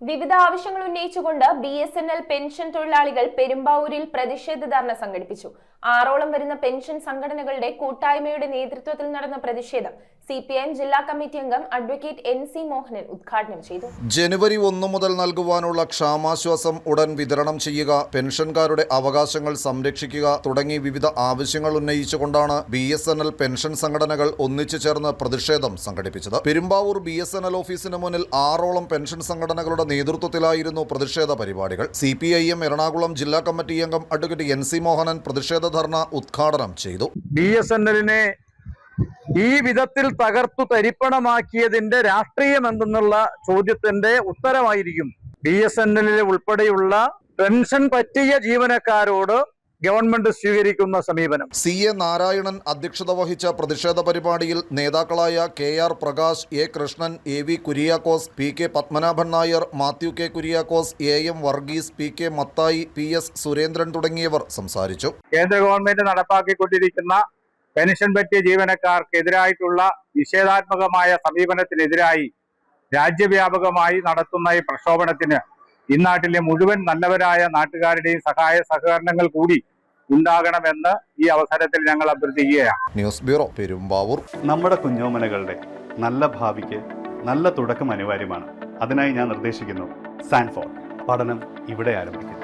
വിവിധ ആവശ്യങ്ങൾ ഉന്നയിച്ചുകൊണ്ട് BSNL പെൻഷൻ തൊഴിലാളികൾ പെരുമ്പാവൂരിൽ പ്രതിഷേധ ധർണ സംഘടിപ്പിച്ചു. 6ഓളം വരുന്ന പെൻഷൻ സംഘടനകളുടെ കൂട്ടായ്മയുടെ നേതൃത്വത്തിൽ നടന്ന പ്രതിഷേധം CPIM ജില്ലാ കമ്മിറ്റി അംഗം അഡ്വക്കേറ്റ് NC മോഹനൻ ഉദ്ഘാടനം ചെയ്തു. ജനുവരി 1 മുതൽ നൽകുവാനുള്ള ക്ഷാമാശ്വാസം ഉടൻ വിതരണം ചെയ്യുക, പെൻഷൻകാരുടെ അവകാശങ്ങൾ സംരക്ഷിക്കുക തുടങ്ങി വിവിധ ആവശ്യങ്ങൾ ഉന്നയിച്ചുകൊണ്ടാണ് BSNL പെൻഷൻ സംഘടനകൾ ഒന്നിച്ചു ചേർന്ന് പ്രതിഷേധം സംഘടിപ്പിച്ചത്. പെരുമ്പാവൂർ BSNL ഓഫീസിന് മുന്നിൽ 6ഓളം പെൻഷൻ സംഘടനകളുടെ നേതൃത്വത്തിലായിരുന്നു പ്രതിഷേധ പരിപാടികൾ. CPIM എറണാകുളം ജില്ലാ കമ്മിറ്റി അംഗം അഡ്വക്കേറ്റ് NC മോഹനൻ പ്രതിഷേധ ധർണ ഉദ്ഘാടനം ചെയ്തു. BSNLനെ ഈ വിധത്തിൽ തകർത്തു തരിപ്പണമാക്കിയതിന്റെ രാഷ്ട്രീയം എന്തെന്നുള്ള ചോദ്യത്തിന്റെ ഉത്തരമായിരിക്കും BSNLിലെ ഉൾപ്പെടെയുള്ള പെൻഷൻ പറ്റിയ ജീവനക്കാരോട് ഗവൺമെന്റ് സ്വീകരിക്കുന്ന സമീപനം. CA നാരായണൻ അധ്യക്ഷത വഹിച്ച പ്രതിഷേധ പരിപാടിയിൽ നേതാക്കളായ KR Prakash, A Krishnan, AV Kuriakose, PK Padmanabhan Nair, Mathew K Kuriakose, AM Varghese, PK Mathai, PS Surendran തുടങ്ങിയവർ സംസാരിച്ചു. കേന്ദ്ര ഗവൺമെന്റ് നടപ്പാക്കിക്കൊണ്ടിരിക്കുന്ന പെൻഷൻ പറ്റിയ ജീവനക്കാർക്കെതിരായിട്ടുള്ള നിഷേധാത്മകമായ സമീപനത്തിനെതിരായി രാജ്യവ്യാപകമായി നടത്തുന്ന ഈ പ്രക്ഷോഭണത്തിന് ഇന്നാട്ടിലെ മുഴുവൻ നല്ലവരായ നാട്ടുകാരുടെയും സഹായ സഹകരണങ്ങൾ കൂടി ഉണ്ടാകണമെന്ന് ഈ അവസരത്തിൽ ഞങ്ങൾ അഭ്യർത്ഥിക്കുകയാണ്. News bureau, Perumbavoor. നമ്മുടെ കുഞ്ഞോമനകളുടെ നല്ല ഭാവിക്ക് നല്ല തുടക്കം അനിവാര്യമാണ്. അതിനായി ഞാൻ നിർദ്ദേശിക്കുന്നു സാൻഫോർഡ്. പഠനം ഇവിടെ ആരംഭിക്കുന്നു.